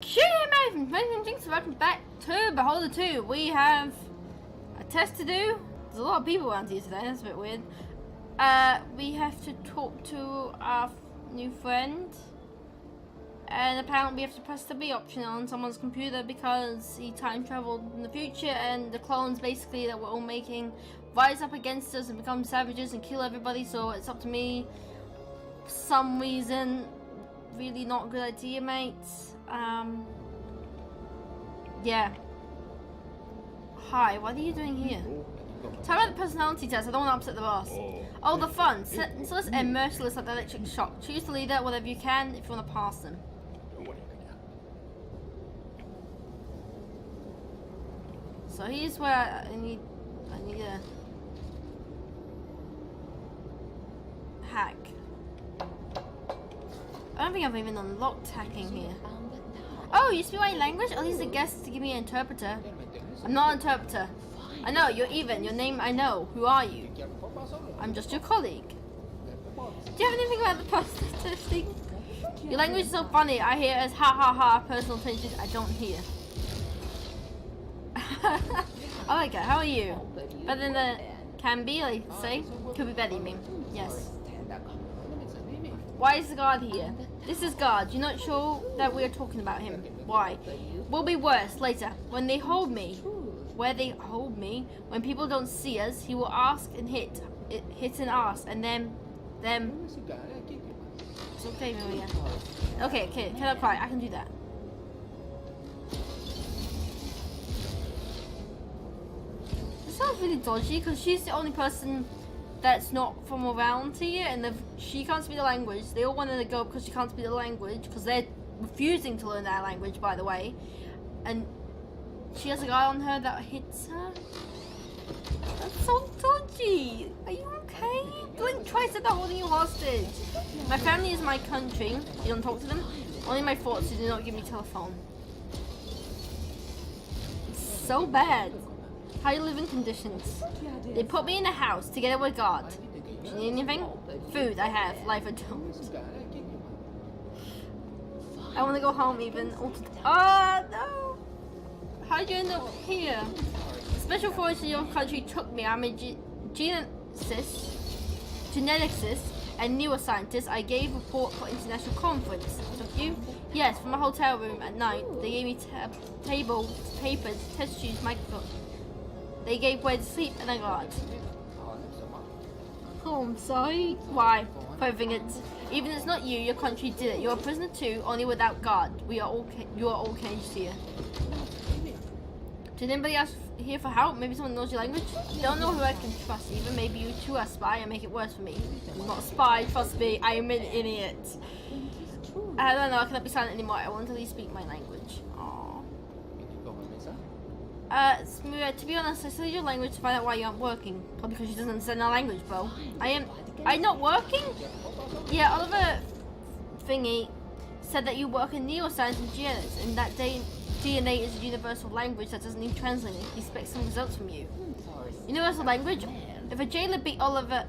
Hey, Jinx, welcome back to Beholder 2. We have a test to do. There's a lot of people around here today, that's a bit weird. We have to talk to our new friend. And apparently we have to press the B option on someone's computer because he time traveled in the future and the clones basically that we're all making rise up against us and become savages and kill everybody, so it's up to me. For some reason, really not a good idea, mates. Yeah. Hi, what are you doing here? Tell me about the personality test, I don't want to upset the boss. Oh, the fun. Senseless and merciless like the electric shock. Choose the leader, whatever you can, if you want to pass them. So here's where I need a hack. I don't think I've even unlocked hacking here. Oh, you speak my language? At least a guest to give me an interpreter. I'm not an interpreter. I know, you're even. Your name I know. Who are you? I'm just your colleague. Do you have anything about the personality? Your language is so funny. I hear it as ha ha ha, personal attention. I don't hear. I like it. How are you? Better than the can be, like say? Could be better, you mean? Yes. Why is the guard here? This is guard. You're not sure that we are talking about him. Why? Will be worse later. When they hold me. Where they hold me. When people don't see us, he will ask and hit and ask. And then. It's okay, Maria. Okay, cannot cry. I can do that. This sounds really dodgy because she's the only person that's not from around here, and she can't speak the language. They all wanted to go because she can't speak the language because they're refusing to learn that language, by the way. And she has a guy on her that hits her. That's so dodgy. Are you okay? Blink twice at that holding you hostage. My family is my country. You don't talk to them. Only my thoughts. You do not give me telephone. It's so bad. How you living conditions? They put me in a house together with God. Do you need anything? Food, I have. Life, I don't. I want to go home even. Oh, no! How'd you end up here? Special forces in your country took me. I'm a geneticist and neuroscientist. I gave a report for international conference. Took you? Yes, from a hotel room at night. They gave me tables, papers, test tubes, microphone. They gave way to sleep and I got. Oh, I'm sorry. Why? For everything even if it's not you, your country did it. You're a prisoner too, only without God. You are all caged here. Did anybody else here for help? Maybe someone knows your language? Don't know who I can trust. Even maybe you too are a spy and make it worse for me. I'm not a spy, trust me. I am an idiot. I don't know, I cannot be silent anymore. I want to at least speak my language. To be honest, I studied your language to find out why you aren't working. Probably because she doesn't understand our language, bro. I'm not working? Yeah, Oliver Thingy said that you work in neuroscience and genetics, and that DNA is a universal language that doesn't need translating. He expects some results from you. Universal language? If a jailer beat Oliver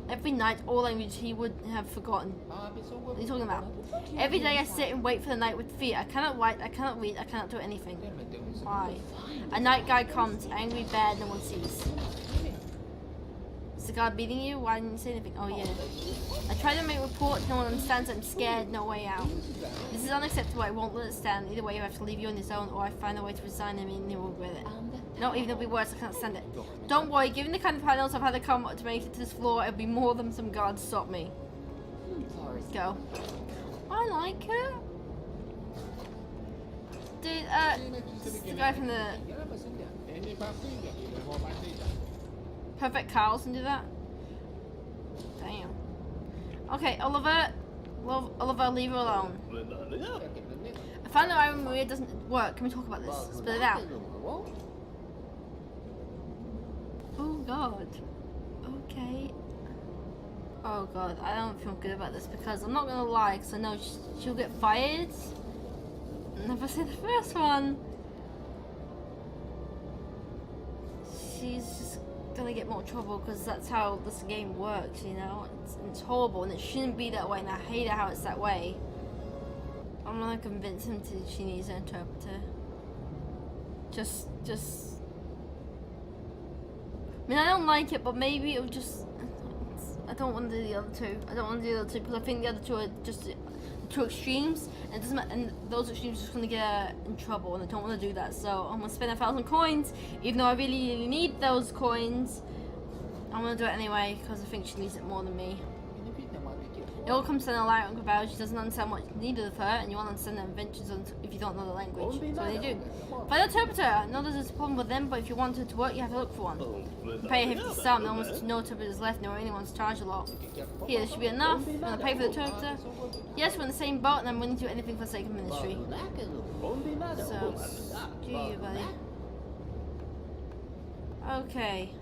every night, all language he would have forgotten. What are you talking about? Every day I sit and wait for the night with fear. I cannot write, I cannot read, I cannot do anything. Why? A night guy comes, angry, bad, no one sees. Is the guard beating you? Why didn't you say anything? Oh yeah. I try to make reports, no one understands, I'm scared, no way out. This is unacceptable, I won't let it stand. Either way, I have to leave you on your own, or I find a way to resign and you will regret it. No, even if it'll be worse, I can't stand it. Don't worry, given the kind of panels I've had to come to make it to this floor, it'll be more than some guards stop me. Go. I like it. Dude, this is the guy from the Perfect Cows and do that? Damn. Okay, Oliver, leave her alone. I found that Iron Maria doesn't work. Can we talk about this? Spit it out. Oh god. Okay. Oh god, I don't feel good about this because I'm not gonna lie, because I know she'll get fired. Never said the first one. She's just gonna get more trouble because that's how this game works, you know? It's horrible and it shouldn't be that way, and I hate it how it's that way. I'm gonna convince him she needs an interpreter. Just. I mean, I don't like it, but maybe it'll just. I don't want to do the other two. I don't want to do the other two because I think the other two are just two extremes, and it doesn't matter, and those extremes are just gonna get in trouble, and I don't want to do that. So I'm gonna spend 1,000 coins, even though I really need those coins. I'm gonna do it anyway because I think she needs it more than me. It all comes to the light on Cabal. She doesn't understand what's needed of her, and you won't understand the inventions if you don't know the language. So they do. Find an interpreter. I know there's a problem with them, but if you want it to work, you have to look for one. You pay a hefty sum, and almost no interpreters left, no anyone's charged a lot. Here, there should be enough. I'm gonna pay for the interpreter. Yes, we're in the same boat, and I'm willing to do anything for the sake of ministry. So, screw you, buddy. Okay.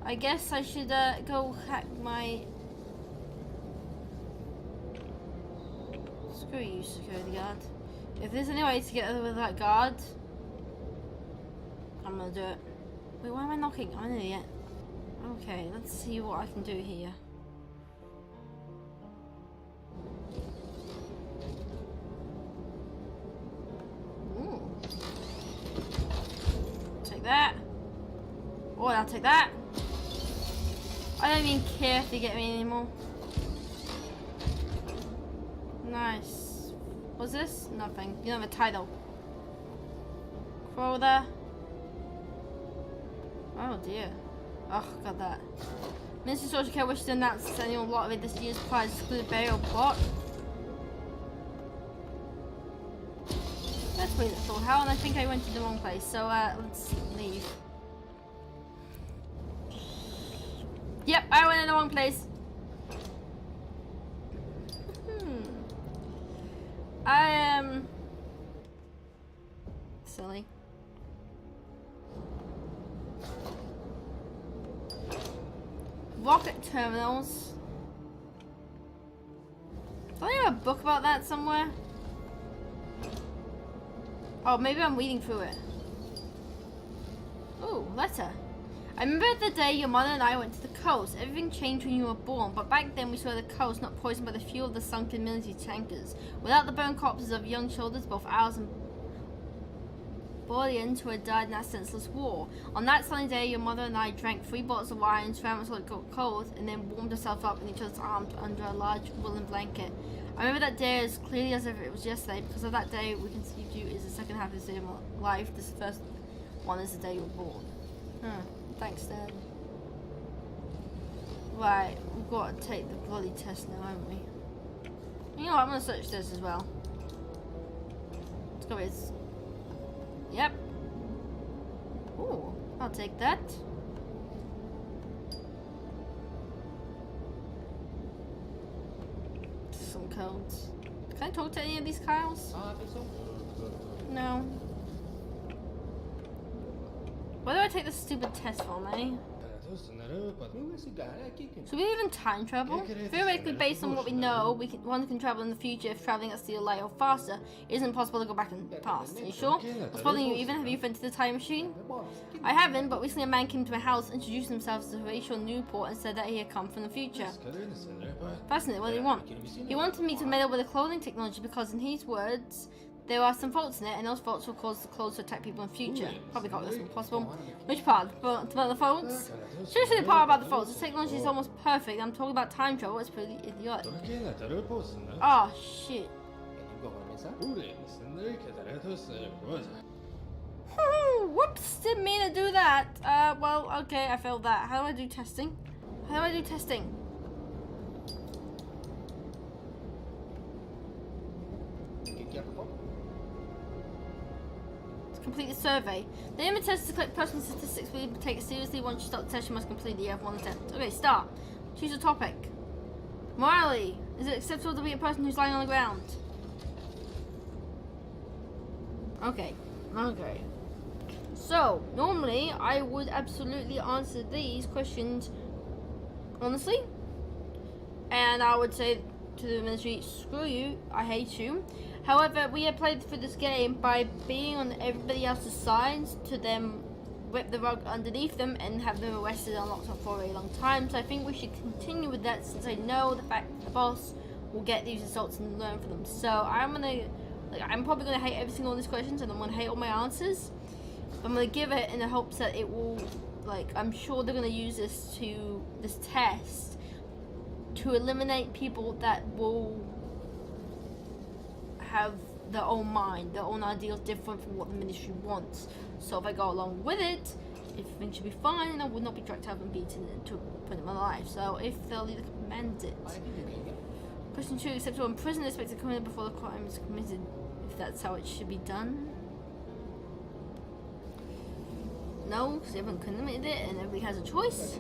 I guess I should go hack my. Screw you, security guard. If there's any way to get over that guard, I'm gonna do it. Wait, why am I knocking? I'm an idiot. Okay, let's see what I can do here. Ooh. Take that. Oh, I'll take that. I don't even care if they get me anymore. Nice. What's this? Nothing. You don't have a title. Crow there. Oh dear. Oh, got that. Ministry of Social Care wishes to announce its annual lot of this year's prize exclusive burial plot. Let's wait at full hell, and I think I went to the wrong place, so let's leave. Yep, I went in the wrong place. I am silly. Rocket terminals. Do I have a book about that somewhere? Oh, maybe I'm reading through it. Ooh, letter. I remember the day your mother and I went to the coast. Everything changed when you were born, but back then we saw the coast not poisoned by the fuel of the sunken military tankers. Without the burned corpses of young shoulders, both ours and Bolians who had died in that senseless war. On that sunny day, your mother and I drank 3 bottles of wine and swam until it got cold, and then warmed ourselves up in each other's arms under a large woolen blanket. I remember that day as clearly as if it was yesterday. Because of that day, we conceived you as the second half of this day of life. This first one is the day you were born. Thanks, Dad. Right, we've got to take the bloody test now, haven't we? You know what, I'm going to search this as well. Let's go with... Yep. Ooh, I'll take that. Some codes. Can I talk to any of these Kyles? No. Why do I take this stupid test for, me? So we live in time travel. Theoretically, based on what we know, one can travel in the future if traveling at speed of light or faster. It isn't possible to go back in the past. Are you sure? What's bothering you even? Have you invented the time machine? I haven't, but recently a man came to my house, introduced himself as Rachel Newport, and said that he had come from the future. Fascinating. What did he want? He wanted me to meddle with the clothing technology because, in his words, there are some faults in it, and those faults will cause the clothes to attack people in the future. Probably got this impossible. Which part? About the faults? Seriously, the part about the faults. The technology is almost perfect. I'm talking about time travel. It's pretty idiotic. Oh, shit. Whoops, didn't mean to do that. Well, okay, I failed that. How do I do testing? How do I do testing? Complete the survey. The aim of the test is to collect personal statistics. We take it seriously. Once you start the test, you must complete the one attempt. Okay, start. Choose a topic. Morality. Is it acceptable to be a person who's lying on the ground? Okay. Okay. So, normally, I would absolutely answer these questions honestly. And I would say to the ministry, screw you, I hate you. However, we have played through this game by being on everybody else's sides to then rip the rug underneath them and have them arrested and locked up for a very long time. So I think we should continue with that, since I know the fact that the boss will get these results and learn from them. So I'm probably gonna hate every single one of these questions, and I'm gonna hate all my answers. But I'm gonna give it in the hopes that it will, I'm sure they're gonna use this test to eliminate people that will have their own mind, their own ideals different from what the ministry wants. So if I go along with it, everything should be fine, and I would not be dragged out and beaten to put in my life. So if the leader commands it. Question 2, except when prison is expected to come in before the crime is committed, if that's how it should be done. No, because everyone committed it and everybody has a choice.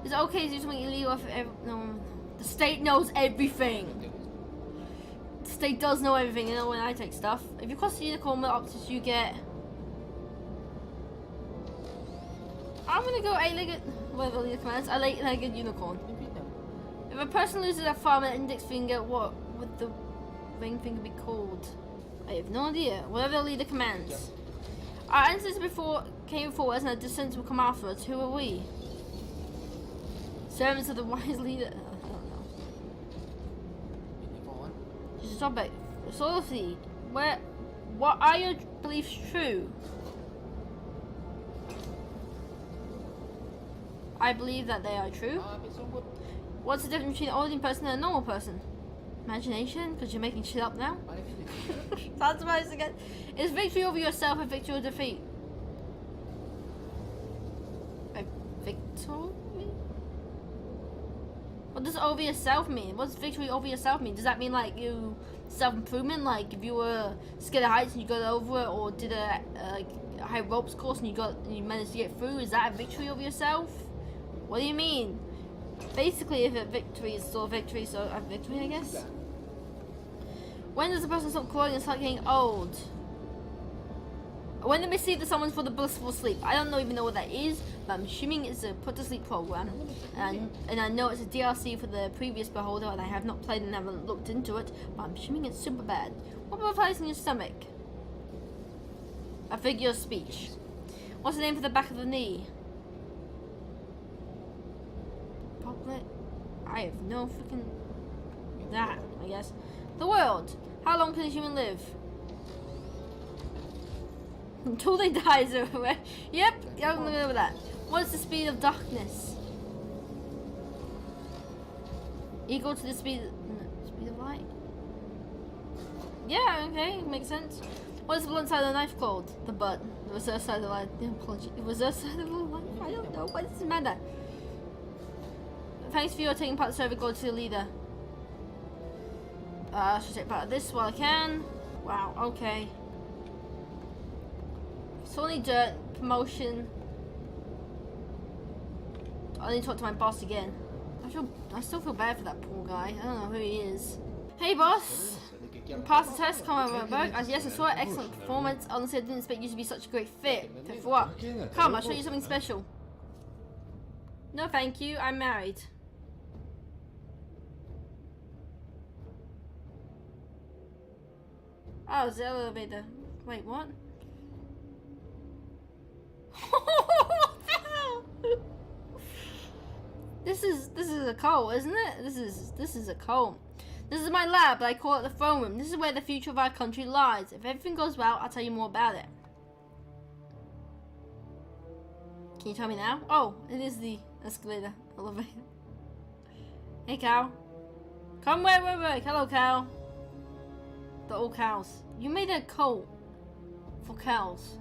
Is it okay to do something illegal if no, the state knows everything. The state does know everything, you know, when I take stuff. If you cross the unicorn options, you get... I'm gonna go 8-legged, whatever the commands, a 8-legged unicorn. If a person loses a thumb and index finger, what would the ring finger be called? I have no idea. Whatever the leader commands. Our ancestors came before us, and our descendants will come after us. Who are we? Servants of the wise leader. I don't know. Just stop it. Philosophy. What are your beliefs true? I believe that they are true. What's the difference between an ordinary person and a normal person? Imagination? Because you're making shit up now? Sounds surprised again. Is victory over yourself a victory or defeat? A victory? What does over yourself mean? What does victory over yourself mean? Does that mean like you self-improvement? Like if you were scared of heights and you got over it, or did a high ropes course and you managed to get through? Is that a victory over yourself? What do you mean? Basically, if a victory is still a victory, so a victory, I guess. When does a person stop crawling and start getting old? When they receive the summons for the blissful sleep. I don't even know what that is, but I'm assuming it's a put to sleep program. And I know it's a DLC for the previous Beholder, and I have not played and haven't looked into it, but I'm assuming it's super bad. What about place in your stomach? A figure of speech. What's the name for the back of the knee? I have no freaking... that, I guess. The world. How long can a human live? Until they die, is it? Yep, I'm gonna go with that. What's the speed of darkness? Equal to the speed of light? Yeah, okay, makes sense. What's the blunt side of the knife called? The butt. The reserve side of the life. The apology. The reserve side of the life? I don't know. What does it matter? Thanks for your taking part in the survey. Go to the leader. I should take part of this while I can. Wow, okay. It's only dirt, promotion. I need to talk to my boss again. I still feel bad for that poor guy. I don't know who he is. Hey boss! Pass the test, come over back. As yes, I saw it. Excellent performance. Honestly, I didn't expect you to be such a great fit. Fit for what? Come, I'll show you something special. No thank you, I'm married. Oh, it's the elevator. Wait, what? What the hell? This is a cult, isn't it? This is a cult. This is my lab, but I call it the throne room. This is where the future of our country lies. If everything goes well, I'll tell you more about it. Can you tell me now? Oh, it is the escalator, elevator. Hey, cow. Come, wait. Hello, cow. The old cows. You made a cult for cows.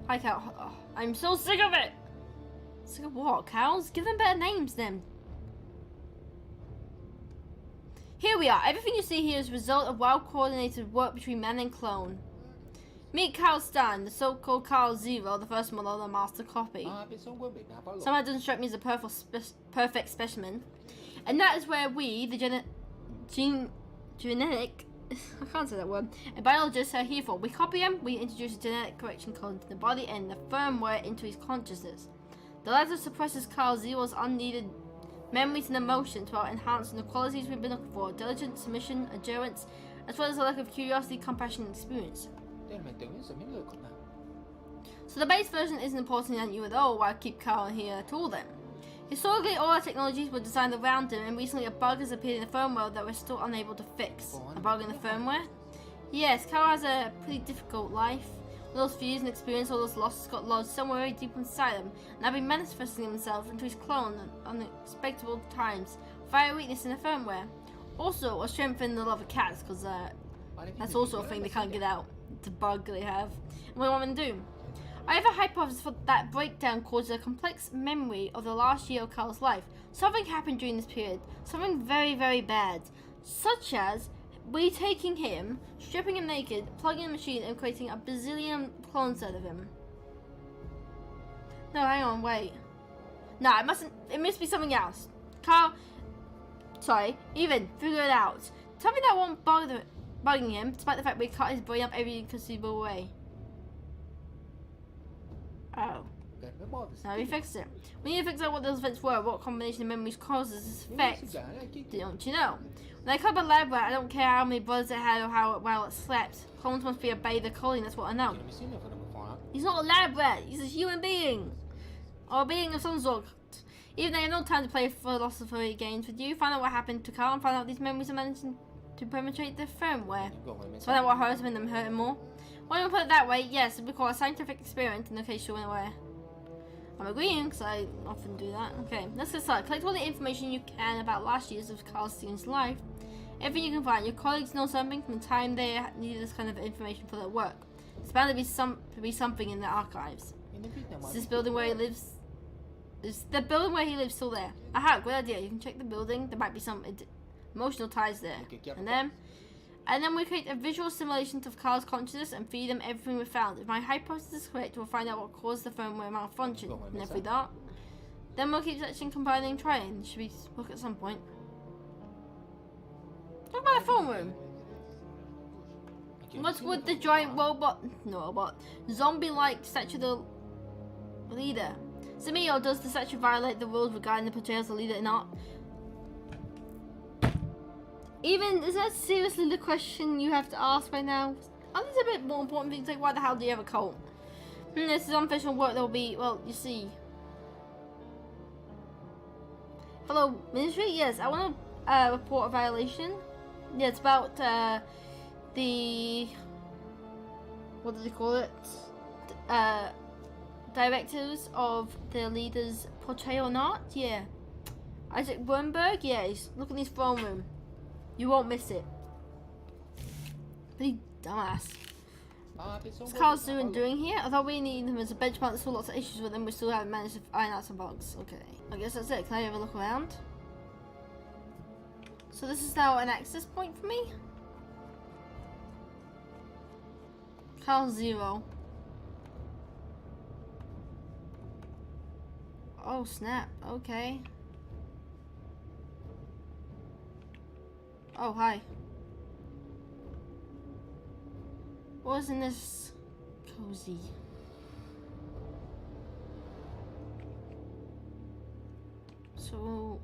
Hi, cow. Oh, I'm so sick of it. Sick of what? Cows? Give them better names then. Here we are. Everything you see here is a result of well-coordinated work between man and clone. Meet Carl Stein, the so-called Carl Zero, the first model of the master copy. Somehow it doesn't strike me as a perfect specimen. And that is where we, the genetic, I can't say that word, and biologists are here for. We copy him, we introduce a genetic correction code into the body and the firmware into his consciousness. The latter suppresses Carl Zero's unneeded memories and emotions while enhancing the qualities we've been looking for: diligence, submission, endurance, as well as a lack of curiosity, compassion, and experience. So the base version isn't important to you at all. Why keep Carl here at all then? Historically, all our technologies were designed around him, and recently a bug has appeared in the firmware that we're still unable to fix. A bug in the firmware? Yes, Carl has a pretty difficult life. All those views and experience, all those losses got lodged somewhere very deep inside him, and have been manifesting himself into his clone at unexpected times via a weakness in the firmware. Also, a strength in the love of cats, because that's also a thing they can't get out. It's a bug they have. And what do you want me to do? I have a hypothesis for that breakdown causes a complex memory of the last year of Carl's life. Something happened during this period. Something very, very bad. Such as retaking him, stripping him naked, plugging in a machine, and creating a bazillion clones out of him. No, hang on, wait. No, it must be something else. Carl, sorry, even, figure it out. Tell me that won't bugging him, despite the fact we cut his brain up every conceivable way. Oh. Now we fixed it. We need to fix out what those events were, what combination of memories causes this effect. Don't you know? When I cut a lab rat, I don't care how many brothers it had or how well it slept. Clones must be a bather colony, that's what I know. He's not a lab rat, he's a human being. Or a being of some sort. Even though I have no time to play philosophy games with you, find out what happened to Carl and find out these memories are managing to penetrate the firmware. So find out what hurt him and them hurt him more. Why don't we put it that way? Yes, it would call a scientific experiment in the case you weren't aware. I'm agreeing, because I often do that. Okay, let's get started. Collect all the information you can about last years of Carl Stevens' life. Everything you can find. Your colleagues know something from the time they needed this kind of information for their work. It's bound to be something in the archives. Is this building where he lives? Is the building where he lives still there? Aha, good idea. You can check the building. There might be some emotional ties there. And then we create a visual simulation of Carl's consciousness and feed him everything we found. If my hypothesis is correct, we'll find out what caused the firmware malfunction. And if we don't, then we'll keep searching, combining, trying. Should we look at some point? Talk about the phone room. What's with the giant zombie-like statue of the leader? Is it me, or does the statue violate the rules regarding the portrayal of the leader or not? Even, is that seriously the question you have to ask right now? I think it's a bit more important things like, why the hell do you have a cult? This is unofficial work that will be, well, you see. Hello, Ministry? Yes, I want to report a violation. Yeah, it's about the, what do they call it? Directors of the leader's portrayal or not? Yeah. Isaac Wernberg? Yeah, look in his throne room. You won't miss it. Pretty dumbass. What's Carl doing here? I thought we needed him as a benchmark. There's still lots of issues with him. We still haven't managed to iron out some bugs. Okay. I guess that's it. Can I have a look around? So this is now an access point for me? Carl 0. Oh snap. Okay. Oh, hi. Wasn't this cozy? So...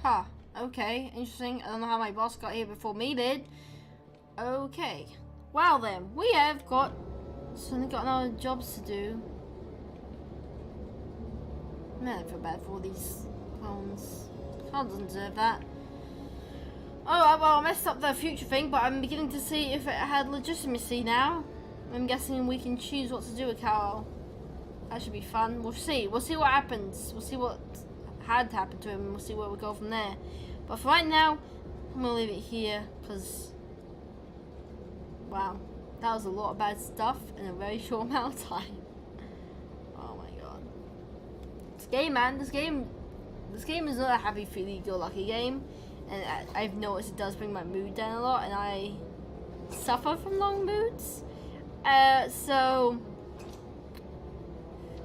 Huh. Okay, interesting. I don't know how my boss got here before me did. Okay. Wow then, we have suddenly got other jobs to do. Man, I feel bad for all these clones. Carl doesn't deserve that. Oh, well, I messed up the future thing, but I'm beginning to see if it had legitimacy now. I'm guessing we can choose what to do with Carl. That should be fun. We'll see. We'll see what happens. We'll see what had happened to him, and we'll see where we go from there. But for right now, I'm going to leave it here, because... Wow. That was a lot of bad stuff in a very short amount of time. Oh my god. This game, man. This game is not a happy, feely, go lucky game. And I've noticed it does bring my mood down a lot, and I suffer from long moods. So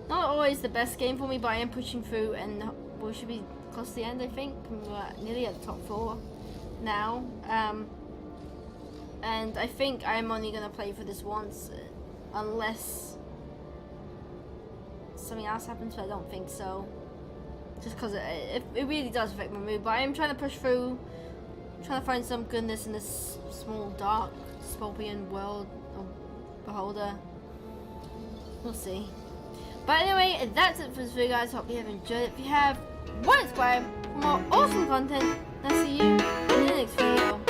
not always the best game for me, but I am pushing through, and we should be close to the end, I think. We're nearly at the top 4 now. And I think I'm only gonna play for this once, unless something else happens, but I don't think so. Just because it really does affect my mood, but I am trying to push through, trying to find some goodness in this small, dark, dystopian world of Beholder. We'll see. But anyway, that's it for this video, guys. Hope you have enjoyed it. If you have, subscribe for more awesome content. I'll see you in the next video.